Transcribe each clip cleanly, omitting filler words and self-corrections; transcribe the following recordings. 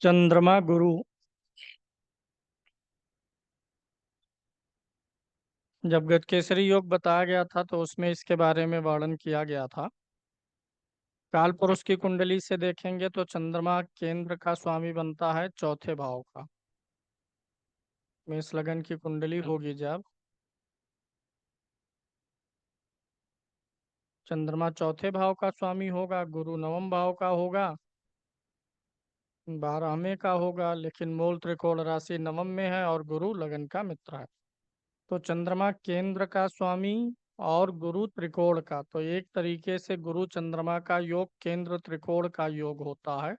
चंद्रमा गुरु। जब गजकेसरी योग बताया गया था तो उसमें इसके बारे में वर्णन किया गया था। काल पुरुष की कुंडली से देखेंगे तो चंद्रमा केंद्र का स्वामी बनता है चौथे भाव का। मेष लगन की कुंडली होगी जब चंद्रमा चौथे भाव का स्वामी होगा, गुरु नवम भाव का होगा, 12वें का होगा, लेकिन मूल त्रिकोण राशि नवम में है और गुरु लगन का मित्र है। तो चंद्रमा केंद्र का स्वामी और गुरु त्रिकोण का, तो एक तरीके से गुरु चंद्रमा का योग केंद्र त्रिकोण का योग होता है।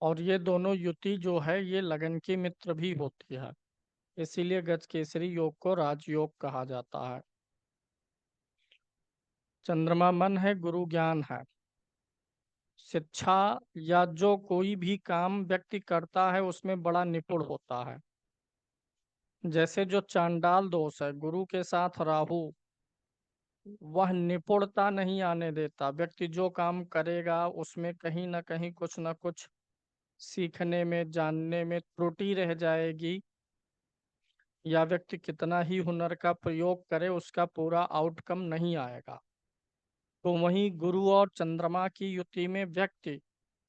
और ये दोनों युति जो है ये लगन की मित्र भी होती है, इसीलिए गजकेसरी योग को राजयोग कहा जाता है। चंद्रमा मन है, गुरु ज्ञान है। शिक्षा या जो कोई भी काम व्यक्ति करता है उसमें बड़ा निपुण होता है। जैसे जो चांडाल दोष है गुरु के साथ राहु, वह निपुणता नहीं आने देता। व्यक्ति जो काम करेगा उसमें कहीं ना कहीं कुछ ना कुछ सीखने में जानने में त्रुटि रह जाएगी, या व्यक्ति कितना ही हुनर का प्रयोग करे उसका पूरा आउटकम नहीं आएगा। तो वहीं गुरु और चंद्रमा की युति में व्यक्ति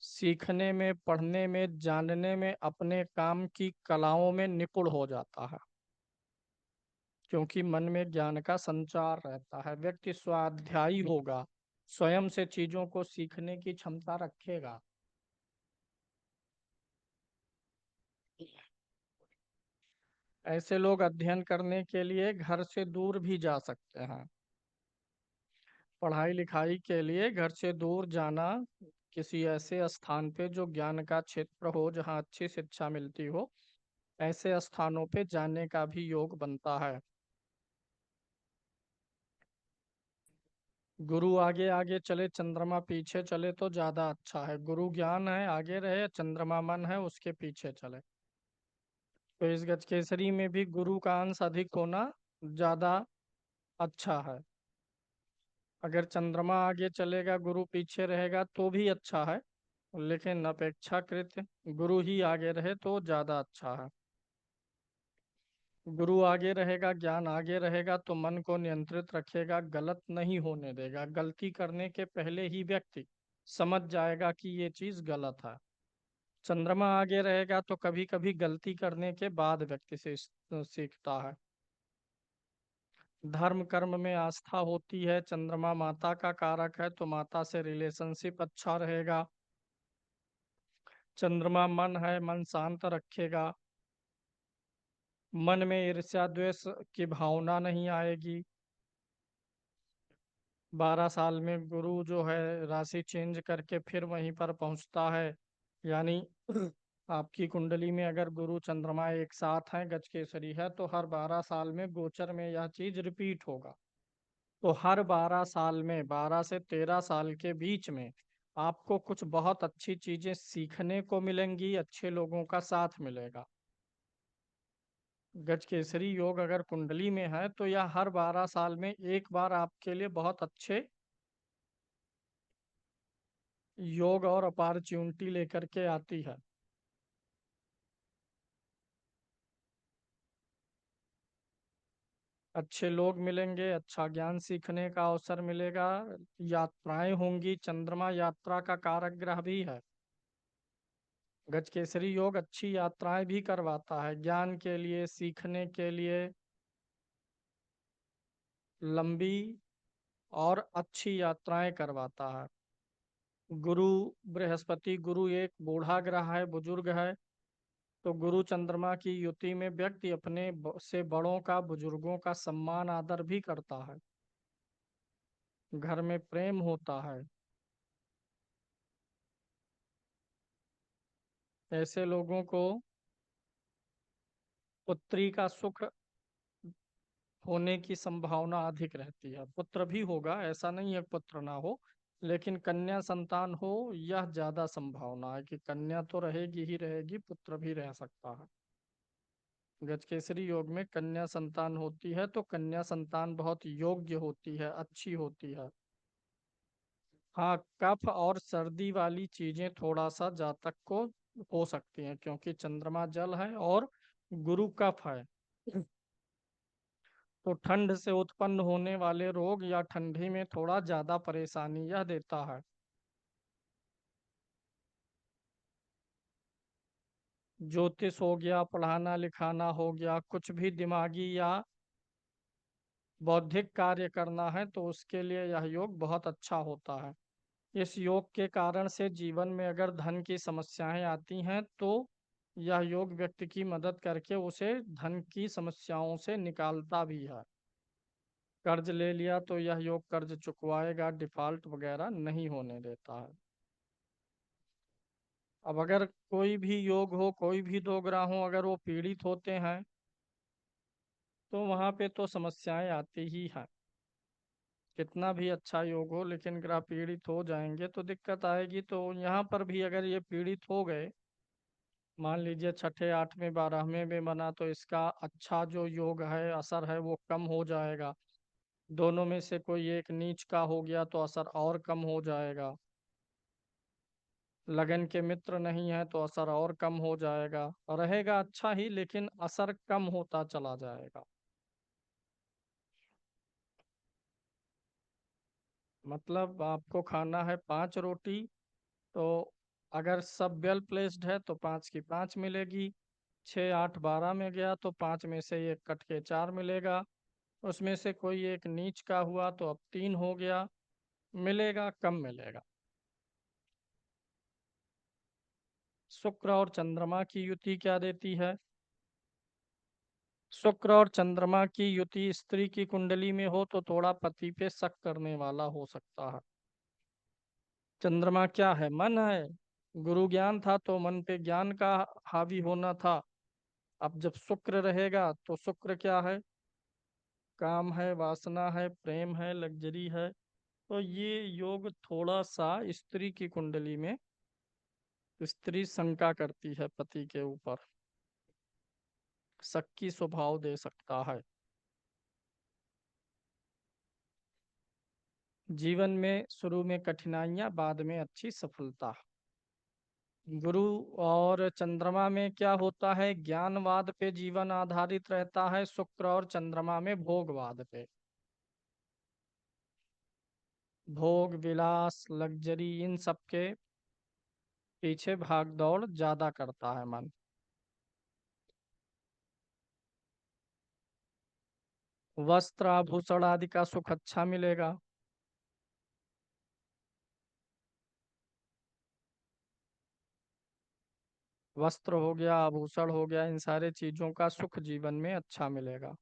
सीखने में, पढ़ने में, जानने में, अपने काम की कलाओं में निपुण हो जाता है, क्योंकि मन में ज्ञान का संचार रहता है। व्यक्ति स्वाध्यायी होगा, स्वयं से चीजों को सीखने की क्षमता रखेगा। ऐसे लोग अध्ययन करने के लिए घर से दूर भी जा सकते हैं। पढ़ाई लिखाई के लिए घर से दूर जाना, किसी ऐसे स्थान पे जो ज्ञान का क्षेत्र हो, जहाँ अच्छी शिक्षा मिलती हो, ऐसे स्थानों पे जाने का भी योग बनता है। गुरु आगे आगे चले, चंद्रमा पीछे चले तो ज्यादा अच्छा है। गुरु ज्ञान है आगे रहे, चंद्रमा मन है उसके पीछे चले। तो इस गजकेसरी में भी गुरु का अंश अधिक होना ज्यादा अच्छा है। अगर चंद्रमा आगे चलेगा गुरु पीछे रहेगा तो भी अच्छा है, लेकिन अपेक्षाकृत गुरु ही आगे रहे तो ज्यादा अच्छा है। गुरु आगे रहेगा, ज्ञान आगे रहेगा तो मन को नियंत्रित रखेगा, गलत नहीं होने देगा। गलती करने के पहले ही व्यक्ति समझ जाएगा कि ये चीज गलत है। चंद्रमा आगे रहेगा तो कभी कभी गलती करने के बाद व्यक्ति से सीखता है। धर्म कर्म में आस्था होती है। चंद्रमा माता का कारक है तो माता से रिलेशनशिप अच्छा रहेगा। चंद्रमा मन है, मन शांत रखेगा। मन में ईर्ष्या द्वेष की भावना नहीं आएगी। 12 साल में गुरु जो है राशि चेंज करके फिर वहीं पर पहुंचता है। यानी आपकी कुंडली में अगर गुरु चंद्रमा एक साथ हैं, गजकेसरी है, तो हर 12 साल में गोचर में यह चीज रिपीट होगा। तो हर 12 साल में, 12 से 13 साल के बीच में आपको कुछ बहुत अच्छी चीजें सीखने को मिलेंगी, अच्छे लोगों का साथ मिलेगा। गजकेसरी योग अगर कुंडली में है तो यह हर 12 साल में एक बार आपके लिए बहुत अच्छे योग और अपॉर्चुनिटी लेकर के आती है। अच्छे लोग मिलेंगे, अच्छा ज्ञान सीखने का अवसर मिलेगा, यात्राएं होंगी। चंद्रमा यात्रा का कारक ग्रह भी है। गजकेसरी योग अच्छी यात्राएं भी करवाता है, ज्ञान के लिए, सीखने के लिए, लंबी और अच्छी यात्राएं करवाता है। गुरु बृहस्पति, गुरु एक बूढ़ा ग्रह है, बुजुर्ग है। तो गुरु चंद्रमा की युति में व्यक्ति अपने से बड़ों का, बुजुर्गों का सम्मान आदर भी करता है। घर में प्रेम होता है। ऐसे लोगों को पुत्री का सुख होने की संभावना अधिक रहती है। पुत्र भी होगा, ऐसा नहीं है पुत्र ना हो, लेकिन कन्या संतान हो यह ज्यादा संभावना है कि कन्या तो रहेगी ही रहेगी, पुत्र भी रह सकता है। गजकेसरी योग में कन्या संतान होती है तो कन्या संतान बहुत योग्य होती है, अच्छी होती है। हाँ, कफ और सर्दी वाली चीजें थोड़ा सा जातक को हो सकती हैं, क्योंकि चंद्रमा जल है और गुरु कफ है। तो ठंड से उत्पन्न होने वाले रोग या ठंडी में थोड़ा ज्यादा परेशानी यह देता है। ज्योतिष हो गया, पढ़ाना लिखाना हो गया, कुछ भी दिमागी या बौद्धिक कार्य करना है तो उसके लिए यह योग बहुत अच्छा होता है। इस योग के कारण से जीवन में अगर धन की समस्याएं आती हैं तो यह योग व्यक्ति की मदद करके उसे धन की समस्याओं से निकालता भी है। कर्ज ले लिया तो यह योग कर्ज चुकवाएगा, डिफॉल्ट वगैरह नहीं होने देता है। अब अगर कोई भी योग हो, कोई भी दो ग्रह हो, अगर वो पीड़ित होते हैं तो वहां पे तो समस्याएं आती ही हैं। कितना भी अच्छा योग हो, लेकिन ग्रह पीड़ित हो जाएंगे तो दिक्कत आएगी। तो यहाँ पर भी अगर ये पीड़ित हो गए, मान लीजिए छठे आठवें बारहवें में बना, तो इसका अच्छा जो योग है, असर है, वो कम हो जाएगा। दोनों में से कोई एक नीच का हो गया तो असर और कम हो जाएगा। लगन के मित्र नहीं है तो असर और कम हो जाएगा। रहेगा अच्छा ही, लेकिन असर कम होता चला जाएगा। मतलब आपको खाना है 5 रोटी, तो अगर सब वेल प्लेस्ड है तो 5 की 5 मिलेगी। 6 8 12 में गया तो 5 में से एक कट के 4 मिलेगा। उसमें से कोई एक नीच का हुआ तो अब 3 हो गया। मिलेगा, कम मिलेगा। शुक्र और चंद्रमा की युति क्या देती है? शुक्र और चंद्रमा की युति स्त्री की कुंडली में हो तो थोड़ा पति पे शक करने वाला हो सकता है। चंद्रमा क्या है? मन है। गुरु ज्ञान था तो मन पे ज्ञान का हावी होना था। अब जब शुक्र रहेगा तो शुक्र क्या है? काम है, वासना है, प्रेम है, लग्जरी है। तो ये योग थोड़ा सा स्त्री की कुंडली में, स्त्री शंका करती है पति के ऊपर, शक की स्वभाव दे सकता है। जीवन में शुरू में कठिनाइयां, बाद में अच्छी सफलता। गुरु और चंद्रमा में क्या होता है? ज्ञानवाद पे जीवन आधारित रहता है, शुक्र और चंद्रमा में भोगवाद पे। भोग विलास लग्जरी इन सब के पीछे भाग दौड़ ज्यादा करता है मन। वस्त्र आभूषण आदि का सुख अच्छा मिलेगा। वस्त्र हो गया, आभूषण हो गया, इन सारे चीजों का सुख जीवन में अच्छा मिलेगा।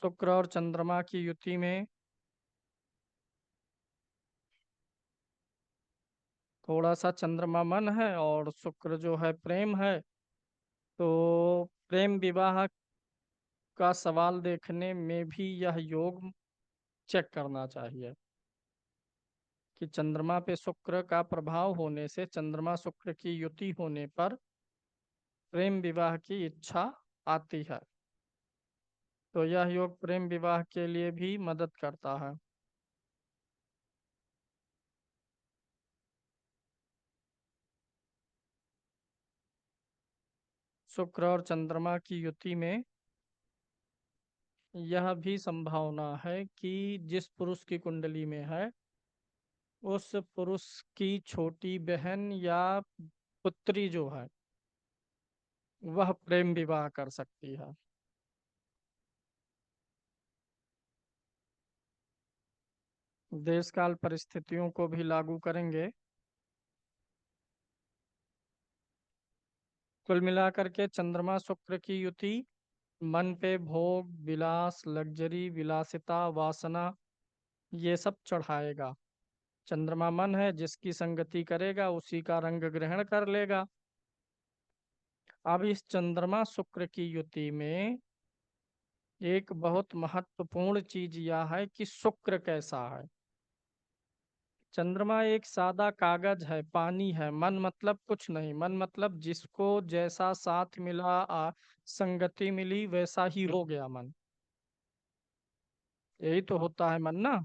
शुक्र और चंद्रमा की युति में थोड़ा सा चंद्रमा मन है और शुक्र जो है प्रेम है। तो प्रेम विवाह का सवाल देखने में भी यह योग चेक करना चाहिए कि चंद्रमा पे शुक्र का प्रभाव होने से, चंद्रमा शुक्र की युति होने पर प्रेम विवाह की इच्छा आती है। तो यह योग प्रेम विवाह के लिए भी मदद करता है। शुक्र और चंद्रमा की युति में यह भी संभावना है कि जिस पुरुष की कुंडली में है, उस पुरुष की छोटी बहन या पुत्री जो है, वह प्रेम विवाह कर सकती है। देश काल परिस्थितियों को भी लागू करेंगे। कुल मिलाकर के चंद्रमा शुक्र की युति मन पे भोग विलास लग्जरी विलासिता वासना ये सब चढ़ाएगा। चंद्रमा मन है, जिसकी संगति करेगा उसी का रंग ग्रहण कर लेगा। अब इस चंद्रमा शुक्र की युति में एक बहुत महत्वपूर्ण चीज यह है कि शुक्र कैसा है। चंद्रमा एक सादा कागज है, पानी है। मन मतलब कुछ नहीं, मन मतलब जिसको जैसा साथ मिला, संगति मिली, वैसा ही हो गया मन। यही तो होता है मन ना।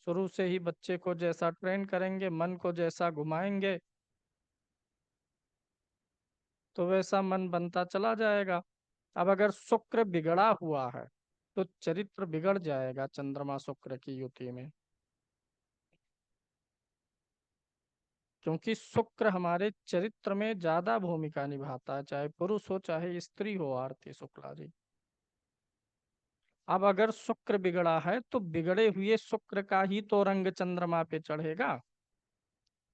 शुरू से ही बच्चे को जैसा ट्रेन करेंगे, मन को जैसा घुमाएंगे, तो वैसा मन बनता चला जाएगा। अब अगर शुक्र बिगड़ा हुआ है तो चरित्र बिगड़ जाएगा चंद्रमा शुक्र की युति में, क्योंकि शुक्र हमारे चरित्र में ज्यादा भूमिका निभाता है, चाहे पुरुष हो चाहे स्त्री हो। आरती शुक्ला जी, अब अगर शुक्र बिगड़ा है तो बिगड़े हुए शुक्र का ही तो रंग चंद्रमा पे चढ़ेगा।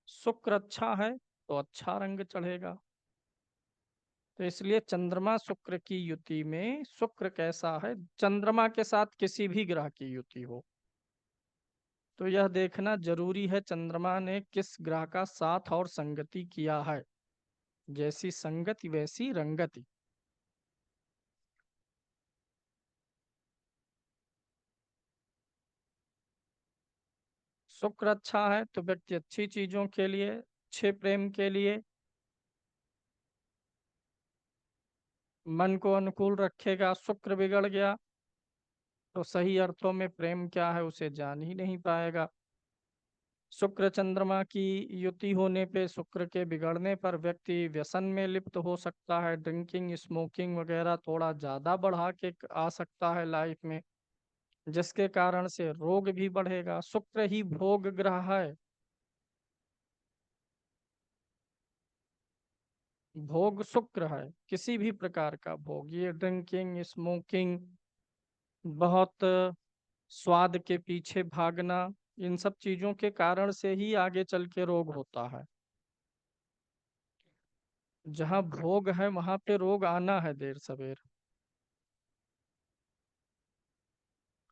शुक्र अच्छा है तो अच्छा रंग चढ़ेगा। तो इसलिए चंद्रमा शुक्र की युति में, शुक्र कैसा है, चंद्रमा के साथ किसी भी ग्रह की युति हो तो यह देखना जरूरी है चंद्रमा ने किस ग्रह का साथ और संगति किया है। जैसी संगति वैसी रंगति। शुक्र अच्छा है तो व्यक्ति अच्छी चीजों के लिए, अच्छे प्रेम के लिए मन को अनुकूल रखेगा। शुक्र बिगड़ गया तो सही अर्थों में प्रेम क्या है उसे जान ही नहीं पाएगा। शुक्र चंद्रमा की युति होने पे, शुक्र के बिगड़ने पर व्यक्ति व्यसन में लिप्त हो सकता है। ड्रिंकिंग स्मोकिंग वगैरह थोड़ा ज्यादा बढ़ा के आ सकता है लाइफ में, जिसके कारण से रोग भी बढ़ेगा। शुक्र ही भोग ग्रह है। भोग शुक्र है, किसी भी प्रकार का भोग, ये ड्रिंकिंग स्मोकिंग, बहुत स्वाद के पीछे भागना, इन सब चीजों के कारण से ही आगे चल के रोग होता है। जहाँ भोग है वहां पे रोग आना है देर सवेर।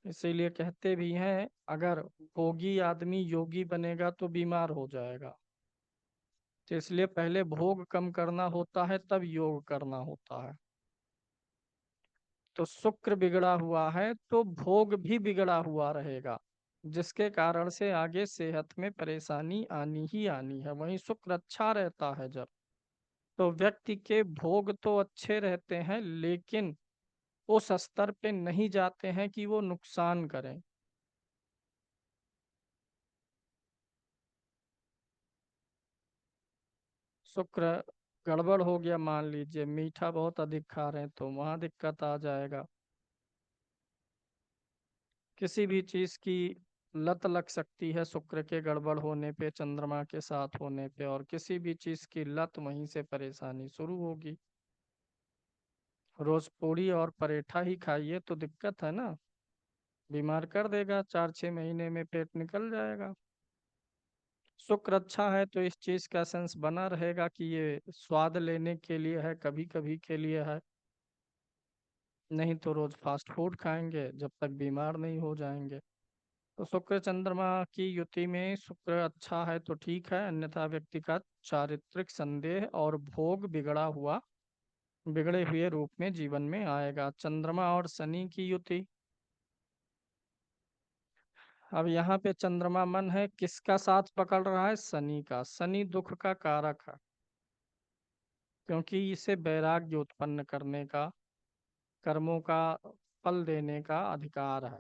इसीलिए कहते भी हैं, अगर भोगी आदमी योगी बनेगा तो बीमार हो जाएगा। तो इसलिए पहले भोग कम करना होता है, तब योग करना होता है। तो शुक्र बिगड़ा हुआ है तो भोग भी बिगड़ा हुआ रहेगा, जिसके कारण से आगे सेहत में परेशानी आनी ही आनी है। वहीं शुक्र अच्छा रहता है जब, तो व्यक्ति के भोग तो अच्छे रहते हैं, लेकिन उस स्तर पे नहीं जाते हैं कि वो नुकसान करें। शुक्र गड़बड़ हो गया, मान लीजिए मीठा बहुत अधिक खा रहे हैं तो वहां दिक्कत आ जाएगा। किसी भी चीज की लत लग सकती है शुक्र के गड़बड़ होने पे, चंद्रमा के साथ होने पे, और किसी भी चीज की लत वहीं से परेशानी शुरू होगी। रोज पूड़ी और परेठा ही खाइए तो दिक्कत है ना, बीमार कर देगा, 4-6 महीने में पेट निकल जाएगा। शुक्र अच्छा है तो इस चीज का सेंस बना रहेगा कि ये स्वाद लेने के लिए है, कभी कभी के लिए है, नहीं तो रोज फास्ट फूड खाएंगे जब तक बीमार नहीं हो जाएंगे। तो शुक्र चंद्रमा की युति में शुक्र अच्छा है तो ठीक है, अन्यथा व्यक्ति का चारित्रिक संदेह और भोग बिगड़े हुए रूप में जीवन में आएगा। चंद्रमा और शनि की युति। अब यहाँ पे चंद्रमा मन है किसका साथ पकड़ रहा है, शनि का। शनि दुख का कारक है, क्योंकि इसे वैराग्य उत्पन्न करने का, कर्मों का फल देने का अधिकार है।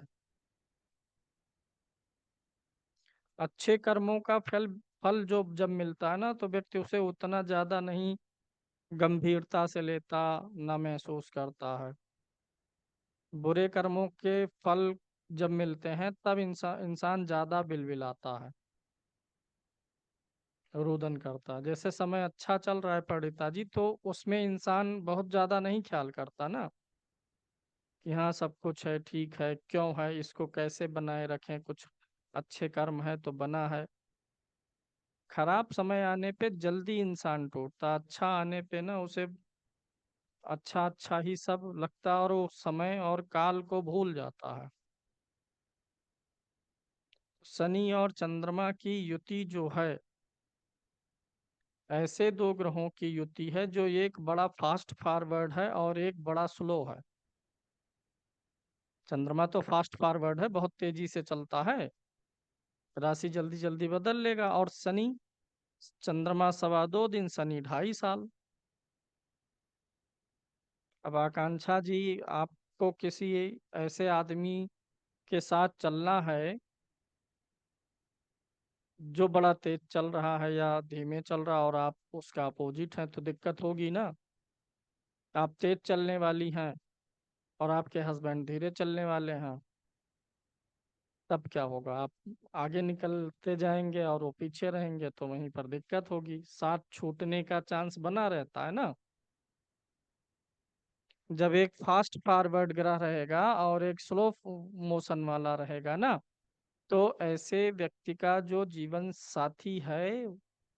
अच्छे कर्मों का फल फल जो जब मिलता है ना तो व्यक्ति उसे उतना ज्यादा नहीं गंभीरता से लेता, ना महसूस करता है। बुरे कर्मों के फल जब मिलते हैं तब इंसान ज्यादा बिलबिलाता है, रुदन करता है। जैसे समय अच्छा चल रहा है पंडिता जी, तो उसमें इंसान बहुत ज्यादा नहीं ख्याल करता ना, कि हाँ सब कुछ है, ठीक है, क्यों है, इसको कैसे बनाए रखें, कुछ अच्छे कर्म है तो बना है। खराब समय आने पे जल्दी इंसान टूटता, अच्छा आने पे ना उसे अच्छा अच्छा ही सब लगता है और वो समय और काल को भूल जाता है। शनि और चंद्रमा की युति जो है, ऐसे दो ग्रहों की युति है जो एक बड़ा फास्ट फॉरवर्ड है और एक बड़ा स्लो है। चंद्रमा तो फास्ट फॉरवर्ड है, बहुत तेजी से चलता है, राशि जल्दी जल्दी बदल लेगा। और शनि, चंद्रमा 2.25 दिन, शनि 2.5 साल। अब आकांक्षा जी, आपको किसी ऐसे आदमी के साथ चलना है जो बड़ा तेज चल रहा है या धीमे चल रहा और आप उसका अपोजिट है तो दिक्कत होगी ना। आप तेज चलने वाली हैं और आपके हस्बैंड धीरे चलने वाले हैं, तब क्या होगा? आप आगे निकलते जाएंगे और वो पीछे रहेंगे तो वहीं पर दिक्कत होगी, साथ छूटने का चांस बना रहता है ना। जब एक फास्ट फॉरवर्ड ग्रह रहेगा और एक स्लो मोशन वाला रहेगा ना, तो ऐसे व्यक्ति का जो जीवन साथी है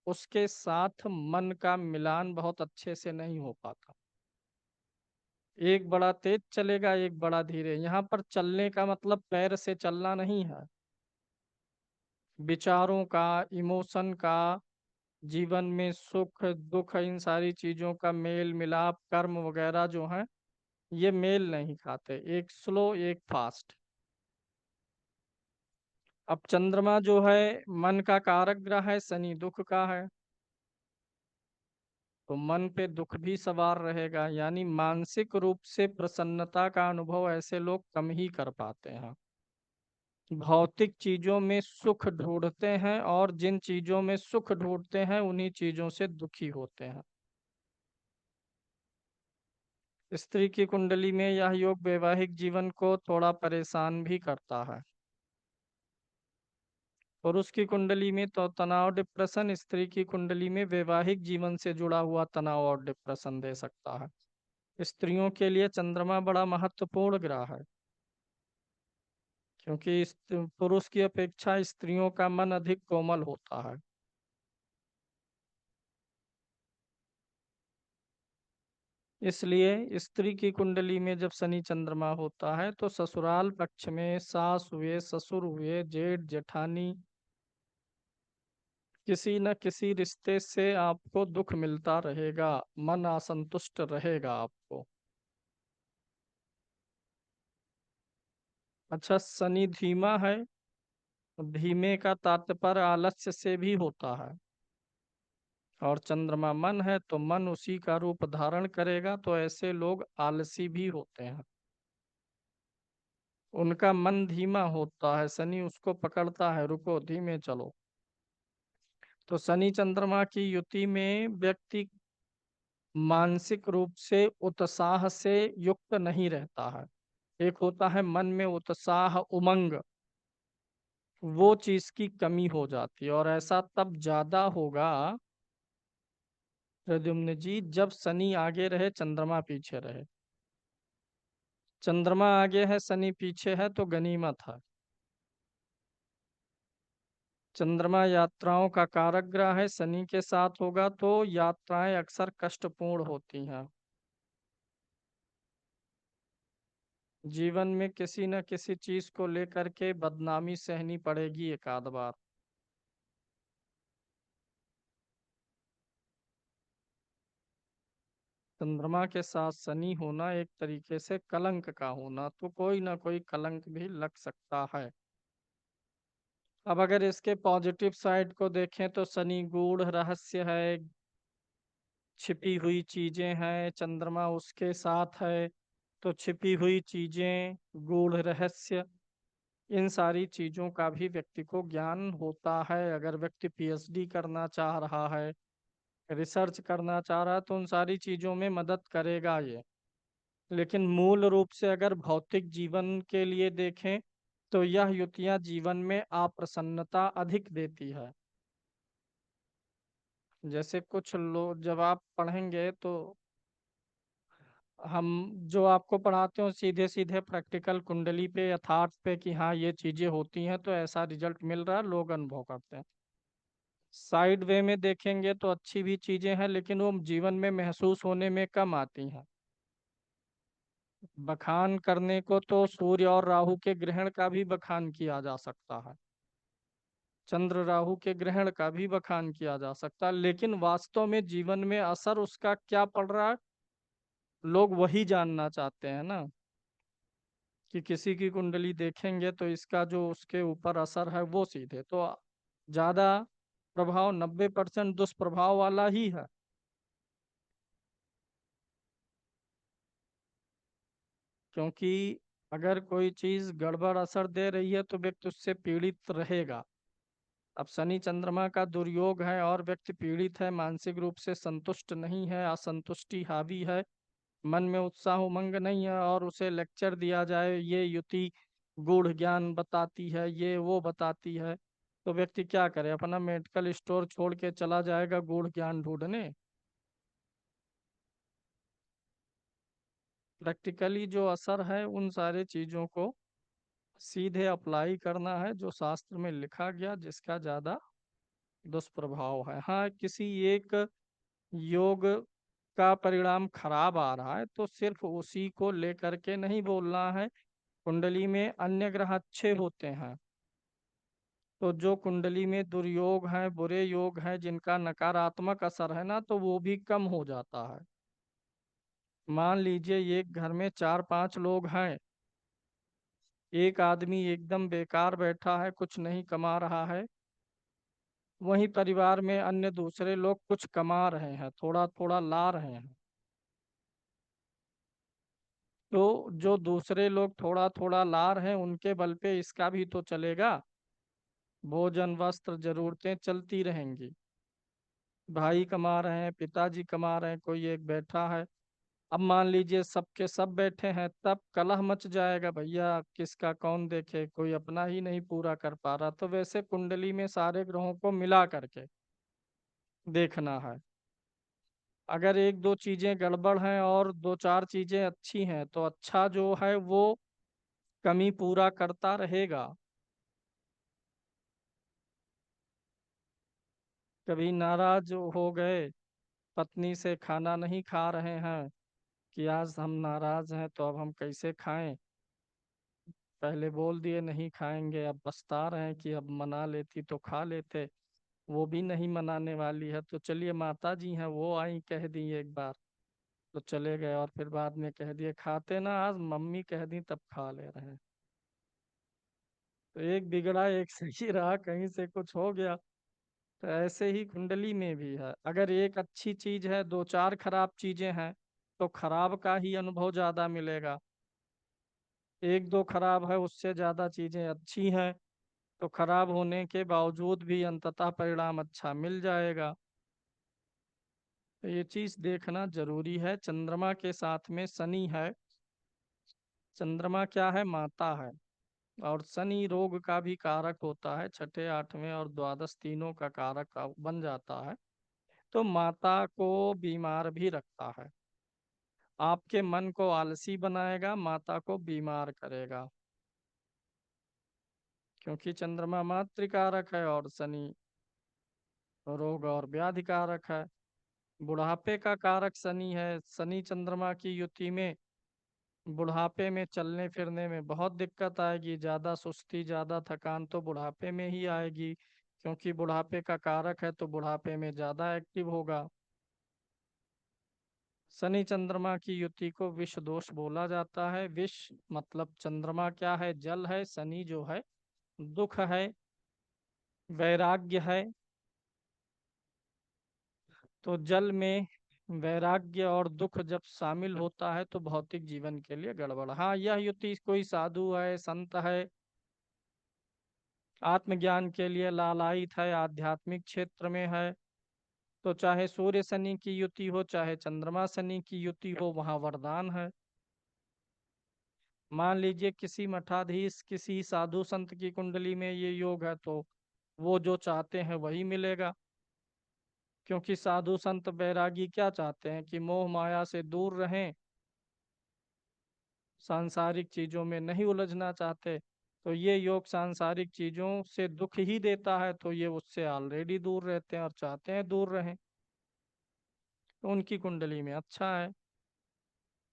उसके साथ मन का मिलान बहुत अच्छे से नहीं हो पाता। एक बड़ा तेज चलेगा, एक बड़ा धीरे। यहाँ पर चलने का मतलब पैर से चलना नहीं है, विचारों का, इमोशन का, जीवन में सुख दुख, इन सारी चीजों का मेल मिलाप, कर्म वगैरह जो है ये मेल नहीं खाते, एक स्लो एक फास्ट। अब चंद्रमा जो है मन का कारक ग्रह है, शनि दुख का है, तो मन पे दुख भी सवार रहेगा, यानी मानसिक रूप से प्रसन्नता का अनुभव ऐसे लोग कम ही कर पाते हैं। भौतिक चीजों में सुख ढूंढते हैं और जिन चीजों में सुख ढूंढते हैं उन्हीं चीजों से दुखी होते हैं। स्त्री की कुंडली में यह योग वैवाहिक जीवन को थोड़ा परेशान भी करता है। पुरुष की कुंडली में तो तनाव डिप्रेशन, स्त्री की कुंडली में वैवाहिक जीवन से जुड़ा हुआ तनाव और डिप्रेशन दे सकता है। स्त्रियों के लिए चंद्रमा बड़ा महत्वपूर्ण ग्रह है, क्योंकि पुरुष की अपेक्षा स्त्रियों का मन अधिक कोमल होता है। इसलिए स्त्री की कुंडली में जब शनि चंद्रमा होता है तो ससुराल पक्ष में सास हुए, ससुर हुए, जेठ जेठानी, किसी न किसी रिश्ते से आपको दुख मिलता रहेगा, मन असंतुष्ट रहेगा आपको। अच्छा, शनि धीमा है, धीमे का तात्पर्य आलस्य से भी होता है, और चंद्रमा मन है तो मन उसी का रूप धारण करेगा, तो ऐसे लोग आलसी भी होते हैं। उनका मन धीमा होता है, शनि उसको पकड़ता है, रुको धीमे चलो। तो शनि चंद्रमा की युति में व्यक्ति मानसिक रूप से उत्साह से युक्त नहीं रहता है। एक होता है मन में उत्साह उमंग, वो चीज की कमी हो जाती है, और ऐसा तब ज्यादा होगा प्रद्युम्न जी जब शनि आगे रहे चंद्रमा पीछे रहे। चंद्रमा आगे है शनि पीछे है तो गनीमत है। चंद्रमा यात्राओं का कारक ग्रह है, शनि के साथ होगा तो यात्राएं अक्सर कष्टपूर्ण होती हैं। जीवन में किसी न किसी चीज को लेकर के बदनामी सहनी पड़ेगी एक आध बार। चंद्रमा के साथ शनि होना एक तरीके से कलंक का होना, तो कोई ना कोई कलंक भी लग सकता है। अब अगर इसके पॉजिटिव साइड को देखें तो शनि गूढ़ रहस्य है, छिपी हुई चीजें हैं, चंद्रमा उसके साथ है तो छिपी हुई चीजें, गूढ़ रहस्य, इन सारी चीजों का भी व्यक्ति को ज्ञान होता है। अगर व्यक्ति पीएचडी करना चाह रहा है, रिसर्च करना चाह रहा है, तो उन सारी चीजों में मदद करेगा ये। लेकिन मूल रूप से अगर भौतिक जीवन के लिए देखें तो यह युतियां जीवन में अप्रसन्नता अधिक देती है। जैसे कुछ लोग जब आप पढ़ेंगे तो हम जो आपको पढ़ाते हो सीधे सीधे प्रैक्टिकल कुंडली पे यथार्थ पे कि हाँ ये चीजें होती हैं तो ऐसा रिजल्ट मिल रहा है, लोग अनुभव करते हैं। साइड वे में देखेंगे तो अच्छी भी चीजें हैं लेकिन वो जीवन में महसूस होने में कम आती हैं। बखान करने को तो सूर्य और राहु के ग्रहण का भी बखान किया जा सकता है, चंद्र राहु के ग्रहण का भी बखान किया जा सकता है, लेकिन वास्तव में जीवन में असर उसका क्या पड़ रहा है, लोग वही जानना चाहते हैं ना। कि किसी की कुंडली देखेंगे तो इसका जो उसके ऊपर असर है वो सीधे तो ज्यादा प्रभाव 90% दुष्प्रभाव वाला ही है। क्योंकि अगर कोई चीज गड़बड़ असर दे रही है तो व्यक्ति उससे पीड़ित रहेगा। अब शनि चंद्रमा का दुर्योग है और व्यक्ति पीड़ित है, मानसिक रूप से संतुष्ट नहीं है, असंतुष्टि हावी है, मन में उत्साह उमंग नहीं है, और उसे लेक्चर दिया जाए ये युति गूढ़ ज्ञान बताती है, ये वो बताती है, तो व्यक्ति क्या करे? अपना मेडिकल स्टोर छोड़ के चला जाएगा गूढ़ ज्ञान ढूंढने? प्रैक्टिकली जो असर है उन सारे चीजों को सीधे अप्लाई करना है जो शास्त्र में लिखा गया, जिसका ज्यादा दुष्प्रभाव है। हाँ, किसी एक योग का परिणाम खराब आ रहा है तो सिर्फ उसी को लेकर के नहीं बोलना है। कुंडली में अन्य ग्रह अच्छे होते हैं, तो जो कुंडली में दुर्योग है, बुरे योग है, जिनका नकारात्मक असर है ना, तो वो भी कम हो जाता है। मान लीजिए एक घर में 4-5 लोग हैं, एक आदमी एकदम बेकार बैठा है, कुछ नहीं कमा रहा है, वहीं परिवार में अन्य दूसरे लोग कुछ कमा रहे हैं, थोड़ा थोड़ा ला रहे हैं, तो जो दूसरे लोग थोड़ा थोड़ा ला रहे हैं उनके बल पे इसका भी तो चलेगा। भोजन वस्त्र जरूरतें चलती रहेंगी। भाई कमा रहे हैं, पिताजी कमा रहे हैं, कोई एक बैठा है। अब मान लीजिए सबके सब बैठे हैं, तब कलह मच जाएगा, भैया किसका कौन देखे, कोई अपना ही नहीं पूरा कर पा रहा। तो वैसे कुंडली में सारे ग्रहों को मिला करके देखना है। अगर एक दो चीजें गड़बड़ हैं और दो चार चीजें अच्छी हैं, तो अच्छा जो है वो कमी पूरा करता रहेगा। कभी नाराज हो गए, पत्नी से खाना नहीं खा रहे हैं कि आज हम नाराज हैं तो अब हम कैसे खाएं, पहले बोल दिए नहीं खाएंगे, अब पछता रहे हैं कि अब मना लेती तो खा लेते। वो भी नहीं मनाने वाली है, तो चलिए माता जी हैं वो आई, कह दी एक बार तो चले गए, और फिर बाद में कह दिए खाते ना, आज मम्मी कह दी तब खा ले रहे हैं। तो एक बिगड़ा एक सही रहा, कहीं से कुछ हो गया। तो ऐसे ही कुंडली में भी है, अगर एक अच्छी चीज है, दो चार खराब चीजें हैं, तो खराब का ही अनुभव ज्यादा मिलेगा। एक दो खराब है, उससे ज्यादा चीजें अच्छी हैं, तो खराब होने के बावजूद भी अंततः परिणाम अच्छा मिल जाएगा। तो ये चीज देखना जरूरी है। चंद्रमा के साथ में शनि है। चंद्रमा क्या है? माता है। और शनि रोग का भी कारक होता है, छठे आठवें और द्वादश तीनों का कारक बन जाता है, तो माता को बीमार भी रखता है। आपके मन को आलसी बनाएगा, माता को बीमार करेगा, क्योंकि चंद्रमा मातृकारक है और शनि रोग और व्याधि कारक है। बुढ़ापे का कारक शनि है। शनि चंद्रमा की युति में बुढ़ापे में चलने फिरने में बहुत दिक्कत आएगी, ज्यादा सुस्ती ज्यादा थकान तो बुढ़ापे में ही आएगी, क्योंकि बुढ़ापे का कारक है तो बुढ़ापे में ज्यादा एक्टिव होगा। शनि चंद्रमा की युति को विष दोष बोला जाता है। विष मतलब चंद्रमा क्या है? जल है। शनि जो है दुख है, वैराग्य है। तो जल में वैराग्य और दुख जब शामिल होता है तो भौतिक जीवन के लिए गड़बड़। हाँ, यह युति कोई साधु है, संत है, आत्मज्ञान के लिए लालायित है, आध्यात्मिक क्षेत्र में है, तो चाहे सूर्य शनि की युति हो चाहे चंद्रमा शनि की युति हो, वहाँ वरदान है। मान लीजिए किसी मठाधीश किसी साधु संत की कुंडली में ये योग है, तो वो जो चाहते हैं वही मिलेगा, क्योंकि साधु संत बैरागी क्या चाहते हैं कि मोह माया से दूर रहें, सांसारिक चीजों में नहीं उलझना चाहते। तो ये योग सांसारिक चीजों से दुख ही देता है, तो ये उससे ऑलरेडी दूर रहते हैं और चाहते हैं दूर रहें, तो उनकी कुंडली में अच्छा है।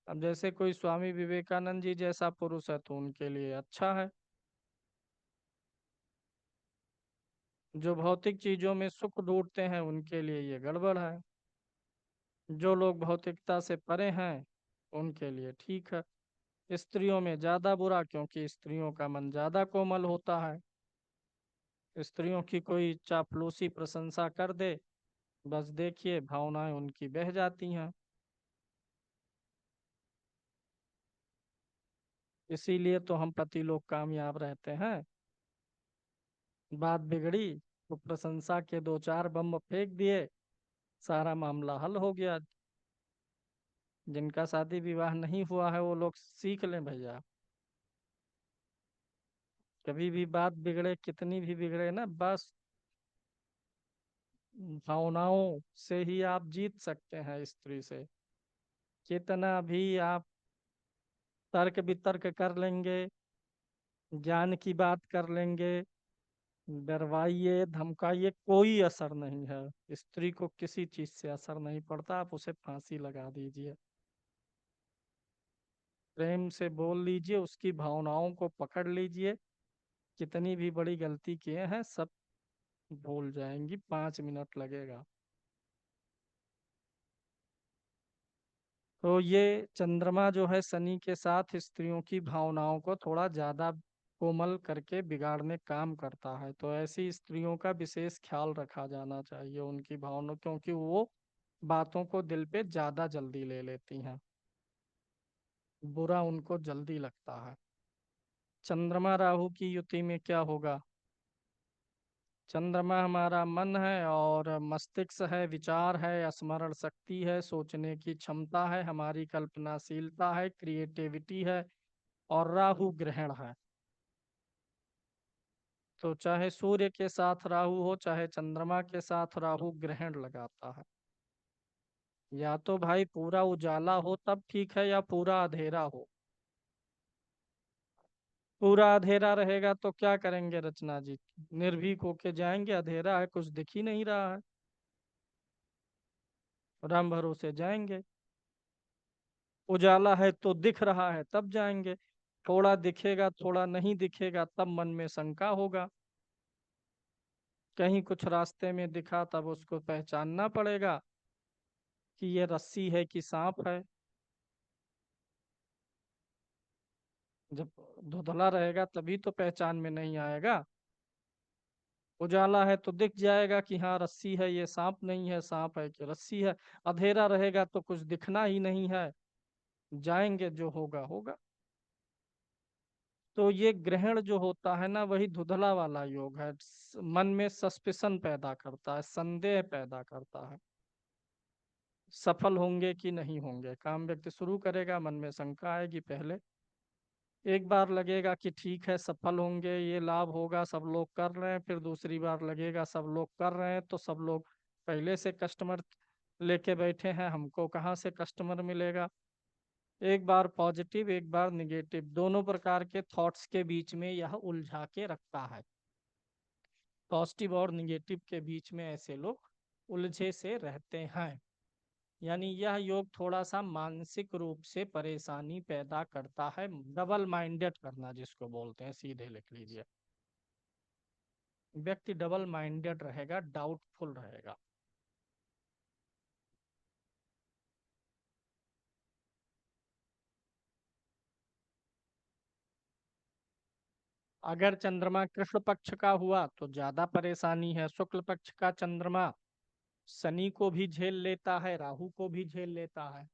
अब जैसे कोई स्वामी विवेकानंद जी जैसा पुरुष है तो उनके लिए अच्छा है। जो भौतिक चीजों में सुख ढूंढते हैं उनके लिए ये गड़बड़ है। जो लोग भौतिकता से परे हैं उनके लिए ठीक है। स्त्रियों में ज्यादा बुरा, क्योंकि स्त्रियों का मन ज्यादा कोमल होता है। स्त्रियों की कोई चापलूसी प्रशंसा कर दे, बस देखिए भावनाएं उनकी बह जाती हैं। इसीलिए तो हम पति लोग कामयाब रहते हैं। बात बिगड़ी तो प्रशंसा के दो चार बम फेंक दिए, सारा मामला हल हो गया। जिनका शादी विवाह नहीं हुआ है वो लोग सीख लें भैया। कभी भी बात बिगड़े, कितनी भी बिगड़े ना, बस भावनाओं से ही आप जीत सकते हैं स्त्री से। कितना भी आप तर्क वितर्क कर लेंगे, ज्ञान की बात कर लेंगे, डरवाइए धमकाइए, कोई असर नहीं है। स्त्री को किसी चीज से असर नहीं पड़ता, आप उसे फांसी लगा दीजिए। प्रेम से बोल लीजिए, उसकी भावनाओं को पकड़ लीजिए। कितनी भी बड़ी गलती किए हैं सब भूल जाएंगी, 5 मिनट लगेगा। तो ये चंद्रमा जो है शनि के साथ स्त्रियों की भावनाओं को थोड़ा ज्यादा कोमल करके बिगाड़ने काम करता है। तो ऐसी स्त्रियों का विशेष ख्याल रखा जाना चाहिए, उनकी भावनाओं, क्योंकि वो बातों को दिल पे ज्यादा जल्दी ले लेती हैं, बुरा उनको जल्दी लगता है। चंद्रमा राहु की युति में क्या होगा? चंद्रमा हमारा मन है और मस्तिष्क है, विचार है, स्मरण शक्ति है, सोचने की क्षमता है, हमारी कल्पनाशीलता है, क्रिएटिविटी है, और राहु ग्रहण है। तो चाहे सूर्य के साथ राहु हो, चाहे चंद्रमा के साथ राहु ग्रहण लगाता है। या तो भाई पूरा उजाला हो तब ठीक है, या पूरा अंधेरा हो। पूरा अंधेरा रहेगा तो क्या करेंगे रचना जी? निर्भीक होके जाएंगे, अंधेरा है कुछ दिख ही नहीं रहा है, राम भरोसे जाएंगे। उजाला है तो दिख रहा है तब जाएंगे, थोड़ा दिखेगा थोड़ा नहीं दिखेगा तब मन में शंका होगा। कहीं कुछ रास्ते में दिखा तब उसको पहचानना पड़ेगा कि ये रस्सी है कि सांप है। जब धुंधला रहेगा तभी तो पहचान में नहीं आएगा। उजाला है तो दिख जाएगा कि हाँ रस्सी है, ये सांप नहीं है, सांप है कि रस्सी है। अंधेरा रहेगा तो कुछ दिखना ही नहीं है, जाएंगे जो होगा होगा। तो ये ग्रहण जो होता है ना, वही धुंधला वाला योग है, मन में सस्पिशन पैदा करता है, संदेह पैदा करता है। सफल होंगे कि नहीं होंगे, काम व्यक्ति शुरू करेगा, मन में शंका आएगी पहले। एक बार लगेगा कि ठीक है सफल होंगे, ये लाभ होगा, सब लोग कर रहे हैं। फिर दूसरी बार लगेगा सब लोग कर रहे हैं तो सब लोग पहले से कस्टमर लेके बैठे हैं, हमको कहाँ से कस्टमर मिलेगा। एक बार पॉजिटिव एक बार निगेटिव, दोनों प्रकार के थॉट्स के बीच में यह उलझा के रखता है। पॉजिटिव और निगेटिव के बीच में ऐसे लोग उलझे से रहते हैं। यानी यह योग थोड़ा सा मानसिक रूप से परेशानी पैदा करता है, डबल माइंडेड करना जिसको बोलते हैं, सीधे लिख लीजिए। व्यक्ति डबल माइंडेड रहेगा, डाउटफुल रहेगा। अगर चंद्रमा कृष्ण पक्ष का हुआ तो ज्यादा परेशानी है। शुक्ल पक्ष का चंद्रमा शनि को भी झेल लेता है, राहु को भी झेल लेता है।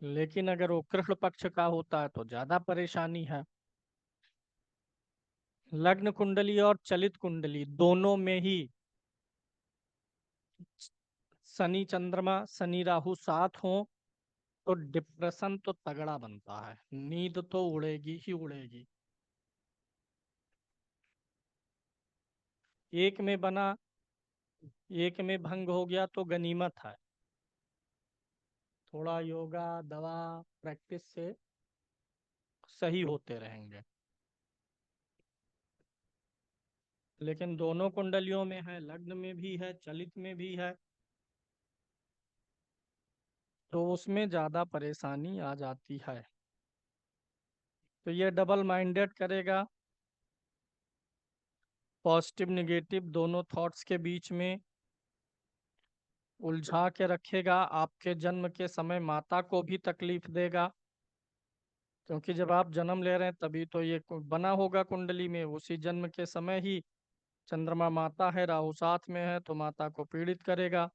लेकिन अगर वो कृष्ण पक्ष का होता है तो ज्यादा परेशानी है। लग्न कुंडली और चलित कुंडली दोनों में ही शनि चंद्रमा शनि राहु साथ हो तो डिप्रेशन तो तगड़ा बनता है, नींद तो उड़ेगी ही उड़ेगी। एक में बना, एक में भंग हो गया तो गनीमत है। थोड़ा योगा दवा प्रैक्टिस से सही होते रहेंगे। लेकिन दोनों कुंडलियों में है, लग्न में भी है चलित में भी है, तो उसमें ज्यादा परेशानी आ जाती है। तो ये डबल माइंडेड करेगा, पॉजिटिव निगेटिव दोनों थॉट्स के बीच में उलझा के रखेगा। आपके जन्म के समय माता को भी तकलीफ देगा, क्योंकि जब आप जन्म ले रहे हैं तभी तो ये बना होगा कुंडली में। उसी जन्म के समय ही चंद्रमा माता है, राहु साथ में है, तो माता को पीड़ित करेगा।